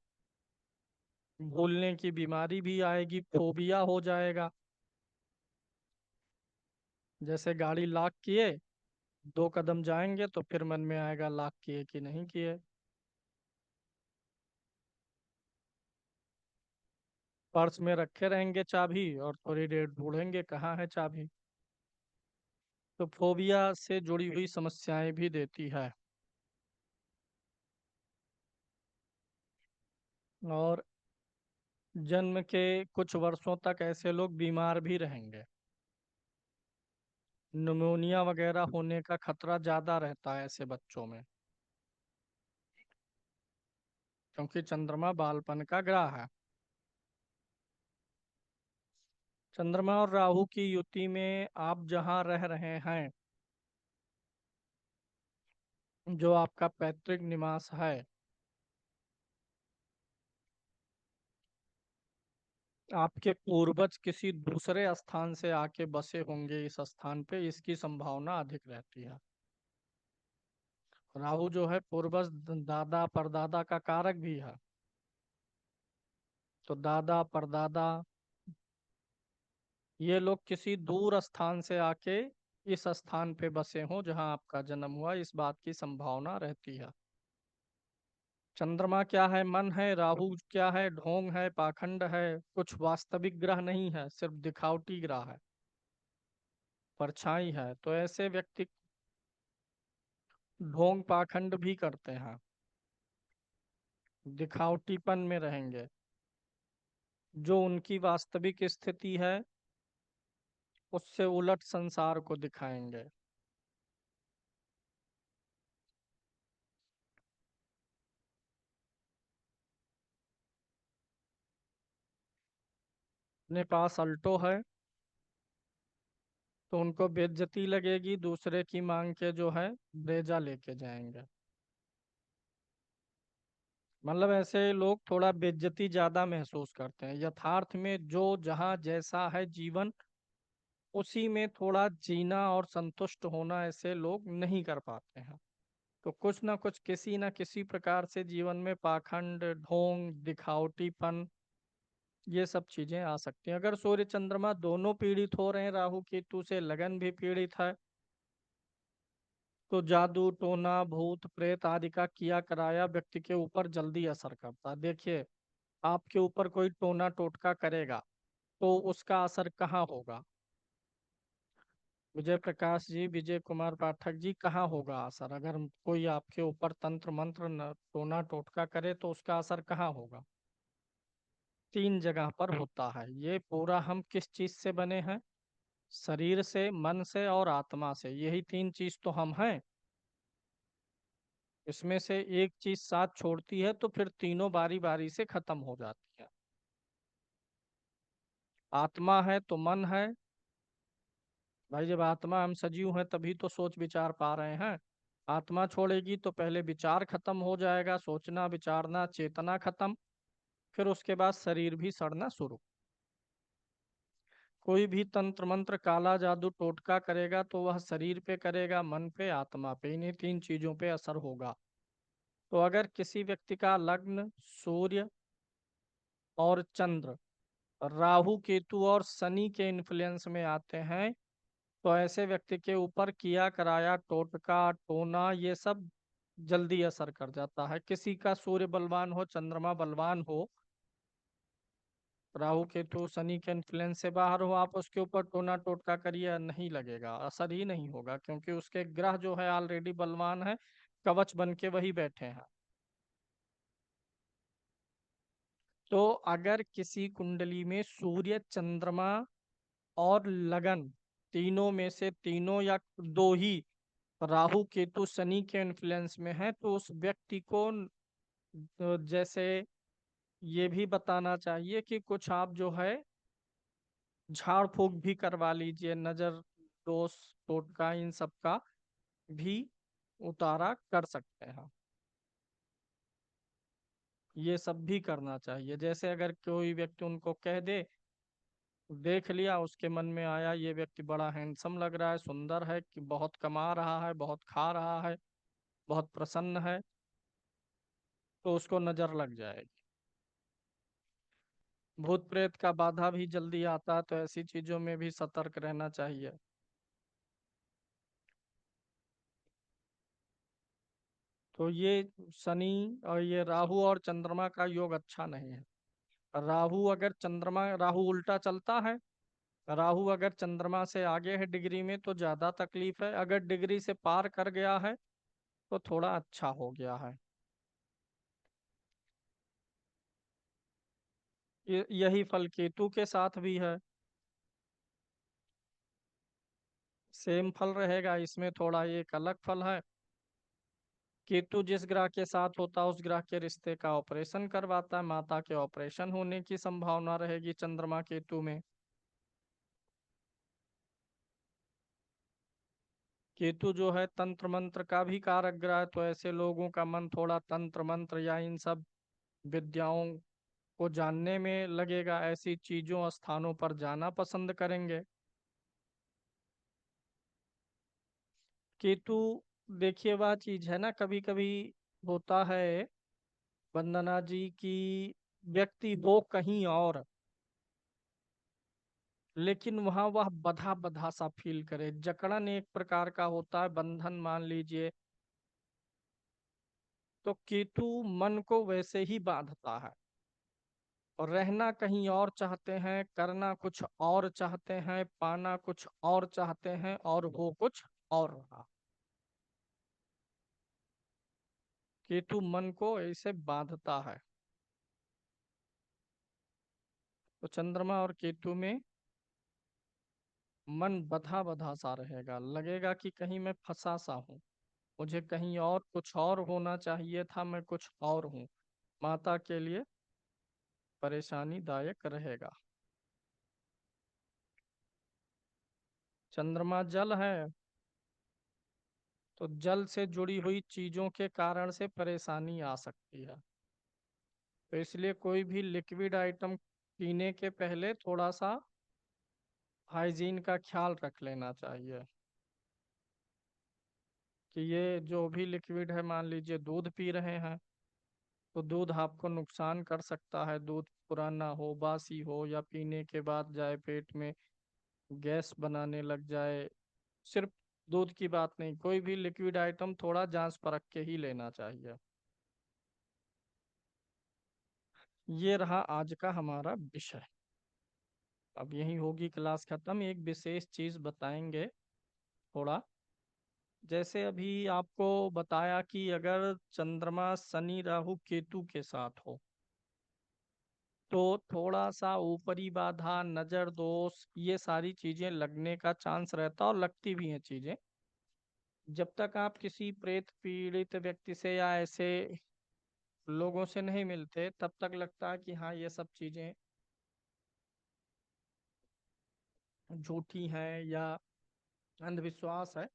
भूलने की बीमारी भी आएगी, फोबिया हो जाएगा। जैसे गाड़ी लॉक किए, 2 कदम जाएंगे तो फिर मन में आएगा लॉक किए कि नहीं किए। पर्स में रखे रहेंगे चाबी और थोड़ी देर ढूंढेंगे कहाँ है चाबी। तो फोबिया से जुड़ी हुई समस्याएं भी देती है। और जन्म के कुछ वर्षों तक ऐसे लोग बीमार भी रहेंगे। निमोनिया वगैरह होने का खतरा ज्यादा रहता है ऐसे बच्चों में, क्योंकि चंद्रमा बालपन का ग्रह है। चंद्रमा और राहु की युति में आप जहाँ रह रहे हैं, जो आपका पैतृक निवास है, आपके पूर्वज किसी दूसरे स्थान से आके बसे होंगे इस स्थान पे, इसकी संभावना अधिक रहती है। राहु जो है पूर्वज दादा परदादा का कारक भी है। तो दादा परदादा ये लोग किसी दूर स्थान से आके इस स्थान पे बसे हों जहां आपका जन्म हुआ, इस बात की संभावना रहती है। चंद्रमा क्या है? मन है। राहु क्या है? ढोंग है, पाखंड है। कुछ वास्तविक ग्रह नहीं है, सिर्फ दिखावटी ग्रह है, परछाई है। तो ऐसे व्यक्ति ढोंग पाखंड भी करते हैं, दिखावटीपन में रहेंगे। जो उनकी वास्तविक स्थिति है उससे उलट संसार को दिखाएंगे। अपने पास अल्टो है तो उनको बेइज्जती लगेगी, दूसरे की मांग के जो है ब्रेजा लेके जाएंगे। मतलब ऐसे लोग थोड़ा बेइज्जती ज्यादा महसूस करते हैं। यथार्थ में जो जहाँ जैसा है जीवन, उसी में थोड़ा जीना और संतुष्ट होना ऐसे लोग नहीं कर पाते हैं। तो कुछ ना कुछ किसी ना किसी प्रकार से जीवन में पाखंड, ढोंग, दिखावटीपन, ये सब चीजें आ सकती हैं। अगर सूर्य चंद्रमा दोनों पीड़ित हो रहे हैं, राहु केतु से लगन भी पीड़ित है, तो जादू टोना भूत प्रेत आदि का किया कराया व्यक्ति के ऊपर जल्दी असर करता है। देखिए, आपके ऊपर कोई टोना टोटका करेगा तो उसका असर कहाँ होगा? विजय प्रकाश जी, विजय कुमार पाठक जी, कहाँ होगा असर? अगर कोई आपके ऊपर तंत्र मंत्र टोना टोटका करे तो उसका असर कहाँ होगा? 3 जगह पर होता है। ये पूरा हम किस चीज से बने हैं? शरीर से, मन से और आत्मा से। यही 3 चीज तो हम हैं। इसमें से एक चीज साथ छोड़ती है तो फिर तीनों बारी बारी से खत्म हो जाती है। आत्मा है तो मन है। भाई जब आत्मा हम सजीव हैं तभी तो सोच विचार पा रहे हैं। आत्मा छोड़ेगी तो पहले विचार खत्म हो जाएगा, सोचना विचारना चेतना खत्म। फिर उसके बाद शरीर भी सड़ना शुरू। कोई भी तंत्र मंत्र काला जादू टोटका करेगा तो वह शरीर पे करेगा, मन पे, आत्मा पे, इन्हीं 3 चीजों पे असर होगा। तो अगर किसी व्यक्ति का लग्न सूर्य और चंद्र राहु केतु और शनि के इन्फ्लुएंस में आते हैं, तो ऐसे व्यक्ति के ऊपर किया कराया टोटका टोना ये सब जल्दी असर कर जाता है। किसी का सूर्य बलवान हो, चंद्रमा बलवान हो, राहु केतु शनि के इन्फ्लुएंस से बाहर हो, आप उसके ऊपर टोना टोटका करिए, नहीं लगेगा, असर ही नहीं होगा, क्योंकि उसके ग्रह जो है ऑलरेडी बलवान है, कवच बन के वही बैठे हैं। तो अगर किसी कुंडली में सूर्य चंद्रमा और लगन, तीनों में से तीनों या दो ही राहु केतु शनि के इन्फ्लुएंस में है, तो उस व्यक्ति को जैसे ये भी बताना चाहिए कि कुछ आप जो है झाड़ फूक भी करवा लीजिए, नजर दोष टोटका इन सब का भी उतारा कर सकते हैं। ये सब भी करना चाहिए। जैसे अगर कोई व्यक्ति उनको कह दे, देख लिया, उसके मन में आया ये व्यक्ति बड़ा हैंडसम लग रहा है, सुंदर है, कि बहुत कमा रहा है, बहुत खा रहा है, बहुत प्रसन्न है, तो उसको नजर लग जाएगी। भूत प्रेत का बाधा भी जल्दी आता है, तो ऐसी चीजों में भी सतर्क रहना चाहिए। तो ये शनि और ये राहु और चंद्रमा का योग अच्छा नहीं है। राहु अगर चंद्रमा, राहु उल्टा चलता है, राहु अगर चंद्रमा से आगे है डिग्री में तो ज्यादा तकलीफ है, अगर डिग्री से पार कर गया है तो थोड़ा अच्छा हो गया है। यही फल केतु के साथ भी है, सेम फल रहेगा, इसमें थोड़ा एक अलग फल है। केतु जिस ग्रह के साथ होता है उस ग्रह के रिश्ते का ऑपरेशन करवाता है, माता के ऑपरेशन होने की संभावना रहेगी चंद्रमा केतु में। केतु जो है तंत्र मंत्र का भी कारक ग्रह है, तो ऐसे लोगों का मन थोड़ा तंत्र मंत्र या इन सब विद्याओं को जानने में लगेगा, ऐसी चीजों स्थानों पर जाना पसंद करेंगे। केतु, देखिए वह चीज है ना, कभी कभी होता है वंदना जी की व्यक्ति हो कहीं और, लेकिन वहां वह बधा बधा सा फील करे, जकड़न एक प्रकार का होता है, बंधन मान लीजिए। तो केतु मन को वैसे ही बांधता है, और रहना कहीं और चाहते हैं, करना कुछ और चाहते हैं, पाना कुछ और चाहते हैं, और हो कुछ और रहा। केतु मन को ऐसे बांधता है। तो चंद्रमा और केतु में मन बधा बधा सा रहेगा, लगेगा कि कहीं मैं फंसा सा हूँ, मुझे कहीं और कुछ और होना चाहिए था, मैं कुछ और हूँ। माता के लिए परेशानी दायक रहेगा। चंद्रमा जल है, तो जल से जुड़ी हुई चीजों के कारण से परेशानी आ सकती है। तो इसलिए कोई भी लिक्विड आइटम पीने के पहले थोड़ा सा हाइजीन का ख्याल रख लेना चाहिए, कि ये जो भी लिक्विड है, मान लीजिए दूध पी रहे हैं, तो दूध आपको नुकसान कर सकता है, दूध पुराना हो, बासी हो, या पीने के बाद जाए पेट में गैस बनाने लग जाए। सिर्फ दूध की बात नहीं, कोई भी लिक्विड आइटम थोड़ा जांच परख के ही लेना चाहिए। ये रहा आज का हमारा विषय। अब यही होगी क्लास खत्म, एक विशेष चीज बताएंगे थोड़ा। जैसे अभी आपको बताया कि अगर चंद्रमा शनि राहु केतु के साथ हो तो थोड़ा सा ऊपरी बाधा, नजर दोष, ये सारी चीजें लगने का चांस रहता, और लगती भी हैं चीजें। जब तक आप किसी प्रेत पीड़ित व्यक्ति से या ऐसे लोगों से नहीं मिलते तब तक लगता है कि हाँ ये सब चीजें झूठी हैं या अंधविश्वास है।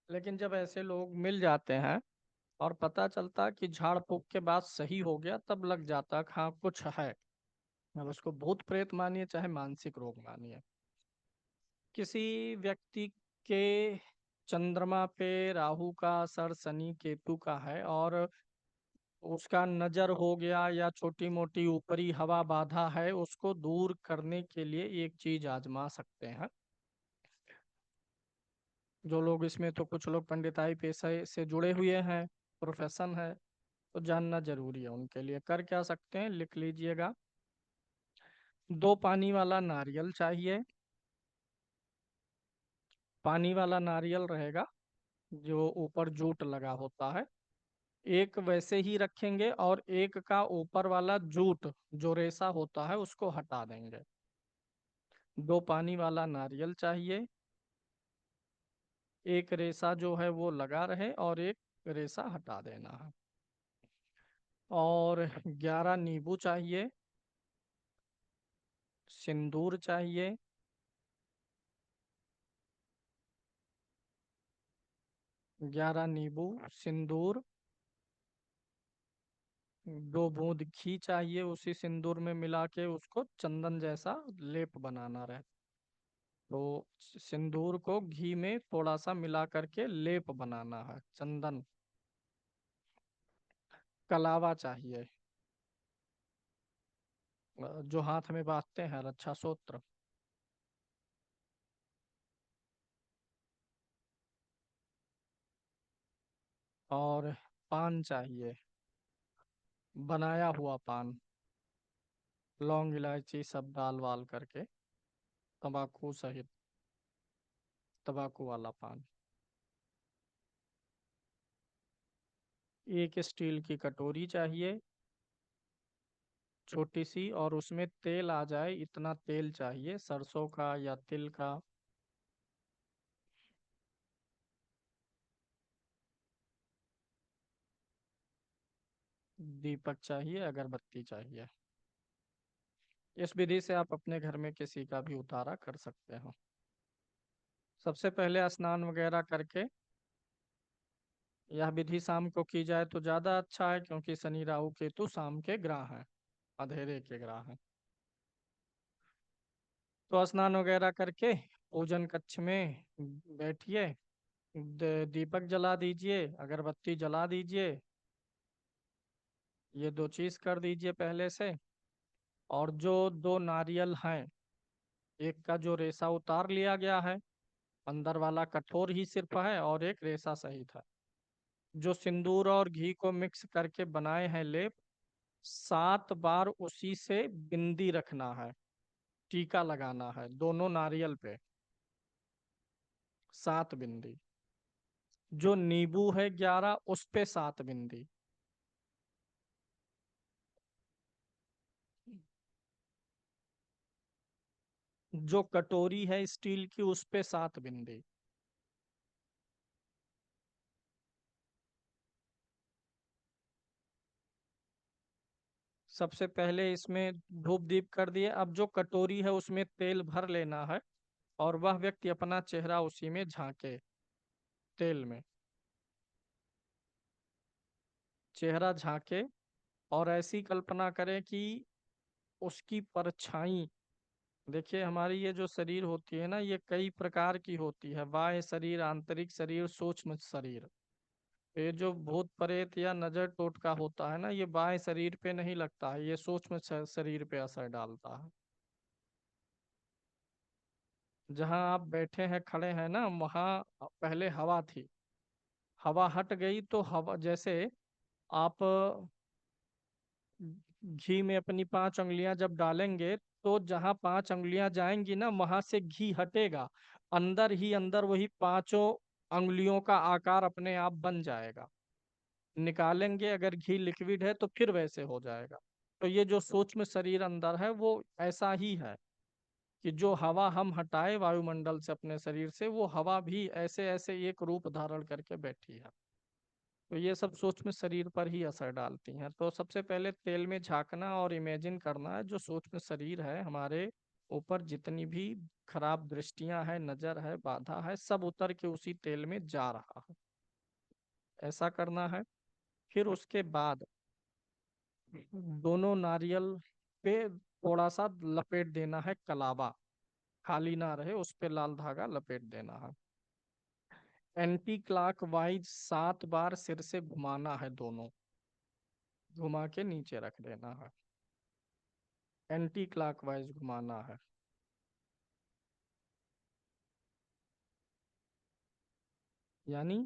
लेकिन जब ऐसे लोग मिल जाते हैं और पता चलता कि झाड़ फूक के बाद सही हो गया, तब लग जाता कि हाँ कुछ है। अब उसको भूत प्रेत मानिए चाहे मानसिक रोग मानिए। किसी व्यक्ति के चंद्रमा पे राहु का असर शनि केतु का है, और उसका नजर हो गया या छोटी मोटी ऊपरी हवा बाधा है, उसको दूर करने के लिए एक चीज आजमा सकते हैं। जो लोग इसमें, तो कुछ लोग पंडिताई पेशे से जुड़े हुए हैं, प्रोफेशन है, तो जानना जरूरी है उनके लिए। कर क्या सकते हैं, लिख लीजिएगा। 2 पानी वाला नारियल चाहिए, पानी वाला नारियल रहेगा जो ऊपर जूट लगा होता है। एक वैसे ही रखेंगे, और एक का ऊपर वाला जूट जो रेशा होता है उसको हटा देंगे। 2 पानी वाला नारियल चाहिए, एक रेशा जो है वो लगा रहे और एक रेशा हटा देना है। और 11 नींबू चाहिए, सिंदूर चाहिए, 11 नींबू, सिंदूर, 2 बूंद घी चाहिए, उसी सिंदूर में मिला के उसको चंदन जैसा लेप बनाना रहे। तो सिंदूर को घी में थोड़ा सा मिला करके लेप बनाना है, चंदन। कलावा चाहिए, जो हाथ में बांधते हैं, रक्षा सूत्र। और पान चाहिए, बनाया हुआ पान, लौंग इलायची सब डाल वाल करके, तंबाकू सहित, तंबाकू वाला पान। एक स्टील की कटोरी चाहिए, छोटी सी, और उसमें तेल आ जाए इतना तेल चाहिए, सरसों का या तिल का। दीपक चाहिए, अगरबत्ती चाहिए। इस विधि से आप अपने घर में किसी का भी उतारा कर सकते हो। सबसे पहले स्नान वगैरह करके, यह विधि शाम को की जाए तो ज्यादा अच्छा है, क्योंकि शनि राहु केतु शाम के ग्रह हैं, अंधेरे के ग्रह हैं। तो स्नान वगैरह करके पूजन कक्ष में बैठिए, दीपक जला दीजिए, अगरबत्ती जला दीजिए, ये दो चीज कर दीजिए पहले से। और जो दो नारियल हैं, एक का जो रेशा उतार लिया गया है, अंदर वाला कठोर ही सिर्फ है, और एक रेशा सहित है, जो सिंदूर और घी को मिक्स करके बनाए हैं लेप, 7 बार उसी से बिंदी रखना है, टीका लगाना है दोनों नारियल पे, 7 बिंदी। जो नींबू है 11, उस पे 7 बिंदी। जो कटोरी है स्टील की, उस पे 7 बिंदी। सबसे पहले इसमें धूप दीप कर दिए। अब जो कटोरी है उसमें तेल भर लेना है, और वह व्यक्ति अपना चेहरा उसी में झांके, तेल में चेहरा झांके, और ऐसी कल्पना करें कि उसकी परछाई, देखिए हमारी ये जो शरीर होती है ना, ये कई प्रकार की होती है, बाह्य शरीर, आंतरिक शरीर, सूक्ष्म शरीर। ये जो भूत प्रेत या नजर टोटका होता है ना, ये बाह्य शरीर पे नहीं लगता है, ये सूक्ष्म शरीर पे असर डालता है। जहाँ आप बैठे हैं, खड़े हैं ना, वहाँ पहले हवा थी, हवा हट गई तो हवा, जैसे आप घी में अपनी 5 उंगलियां जब डालेंगे, तो जहां 5 उंगलियां जाएंगी ना, वहां से घी हटेगा, अंदर ही अंदर वही 5 उंगलियों का आकार अपने आप बन जाएगा। निकालेंगे अगर घी लिक्विड है तो फिर वैसे हो जाएगा। तो ये जो सूक्ष्म शरीर अंदर है वो ऐसा ही है, कि जो हवा हम हटाए वायुमंडल से अपने शरीर से, वो हवा भी ऐसे ऐसे एक रूप धारण करके बैठी है। तो ये सब सूक्ष्म शरीर पर ही असर डालती हैं। तो सबसे पहले तेल में झांकना और इमेजिन करना है, जो सूक्ष्म शरीर है हमारे ऊपर, जितनी भी खराब दृष्टियां हैं, नजर है, बाधा है, सब उतर के उसी तेल में जा रहा है, ऐसा करना है। फिर उसके बाद दोनों नारियल पे थोड़ा सा लपेट देना है कलावा, खाली ना रहे, उस पे लाल धागा लपेट देना है। एंटी क्लॉक वाइज 7 बार सिर से घुमाना है, दोनों घुमा के नीचे रख देना है, एंटी क्लॉकवाइज घुमाना है। यानी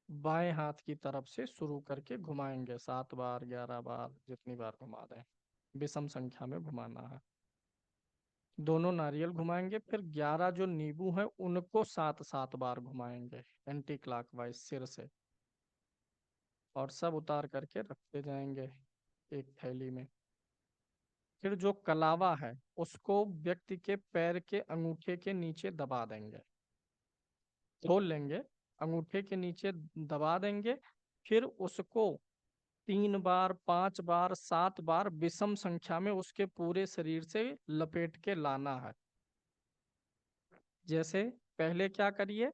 बाएं हाथ की तरफ से शुरू करके घुमाएंगे, 7 बार, 11 बार, जितनी बार घुमा दें, विषम संख्या में घुमाना है। दोनों नारियल घुमाएंगे, फिर 11 जो नींबू हैं उनको 7 7 बार घुमाएंगे, एंटी क्लॉकवाइज सिर से, और सब उतार करके रखते जाएंगे एक थैली में। फिर जो कलावा है उसको व्यक्ति के पैर के अंगूठे के नीचे दबा देंगे, खोल लेंगे, अंगूठे के नीचे दबा देंगे। फिर उसको 3 बार, 5 बार, 7 बार विषम संख्या में उसके पूरे शरीर से लपेट के लाना है। जैसे पहले क्या करिए,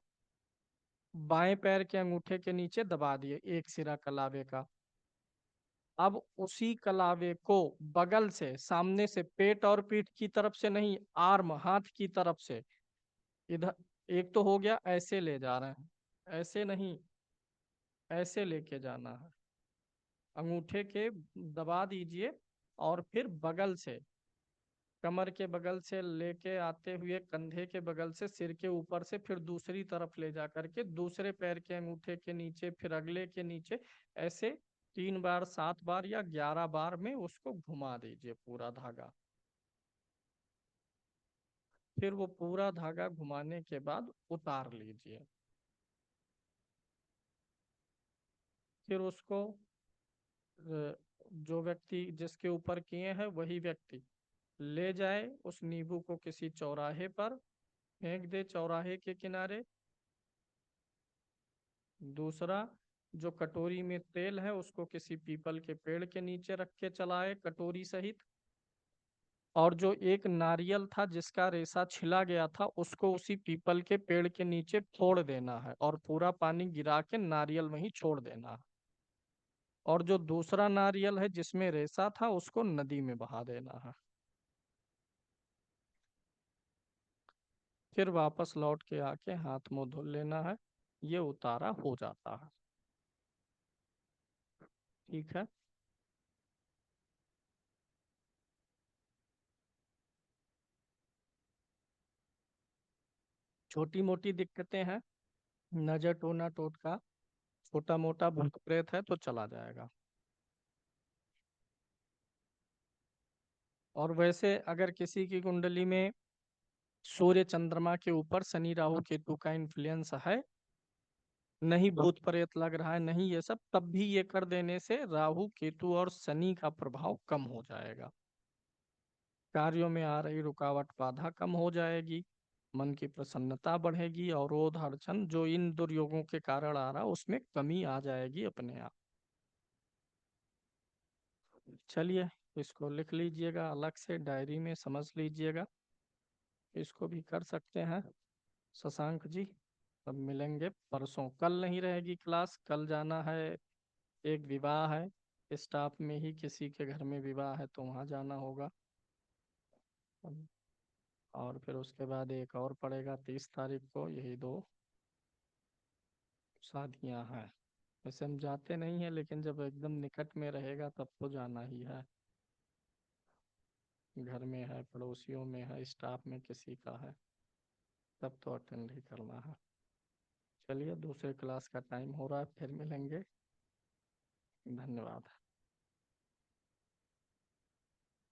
बाएं पैर के अंगूठे के नीचे दबा दिए एक सिरा कलावे का। अब उसी कलावे को बगल से, सामने से, पेट और पीठ की तरफ से नहीं, आर्म, हाथ की तरफ से, इधर एक तो हो गया, ऐसे ले जा रहे हैं, ऐसे नहीं, ऐसे लेके जाना है, अंगूठे के दबा दीजिए, और फिर बगल से कमर के बगल से लेके आते हुए कंधे के बगल से सिर के ऊपर से फिर दूसरी तरफ ले जा करके दूसरे पैर के अंगूठे के नीचे फिर अगले के नीचे, ऐसे 3 बार 7 बार या 11 बार में उसको घुमा दीजिए पूरा धागा। फिर वो पूरा धागा घुमाने के बाद उतार लीजिए। फिर उसको जो व्यक्ति जिसके ऊपर किए हैं वही व्यक्ति ले जाए, उस नींबू को किसी चौराहे पर फेंक दे, चौराहे के किनारे। दूसरा, जो कटोरी में तेल है उसको किसी पीपल के पेड़ के नीचे रख के चलाए कटोरी सहित। और जो एक नारियल था जिसका रेशा छिला गया था उसको उसी पीपल के पेड़ के नीचे फोड़ देना है और पूरा पानी गिरा के नारियल वहीं छोड़ देना है। और जो दूसरा नारियल है जिसमें रेशा था उसको नदी में बहा देना है। फिर वापस लौट के आके हाथ मुंह धुल लेना है। ये उतारा हो जाता है। ठीक है। छोटी मोटी दिक्कतें हैं, नजर टोना टोटका, छोटा मोटा भूत प्रेत है तो चला जाएगा। और वैसे अगर किसी की कुंडली में सूर्य चंद्रमा के ऊपर शनि राहु केतु का इन्फ्लुएंस है, नहीं भूत प्रेत लग रहा है, नहीं ये सब, तब भी ये कर देने से राहु केतु और शनि का प्रभाव कम हो जाएगा। कार्यों में आ रही रुकावट बाधा कम हो जाएगी, मन की प्रसन्नता बढ़ेगी और क्रोध अड़चन जो इन दुर्योगों के कारण आ रहा उसमें कमी आ जाएगी अपने आप। चलिए, इसको लिख लीजिएगा, अलग से डायरी में समझ लीजिएगा। इसको भी कर सकते हैं शशांक जी। तब मिलेंगे परसों। कल नहीं रहेगी क्लास, कल जाना है, एक विवाह है, स्टाफ में ही किसी के घर में विवाह है तो वहाँ जाना होगा। और फिर उसके बाद एक और पड़ेगा 30 तारीख को, यही 2 शादियाँ हैं। वैसे हम जाते नहीं हैं लेकिन जब एकदम निकट में रहेगा तब तो जाना ही है। घर में है, पड़ोसियों में है, स्टाफ में किसी का है, तब तो अटेंड ही करना है। चलिए, दूसरे क्लास का टाइम हो रहा है, फिर मिलेंगे। धन्यवाद।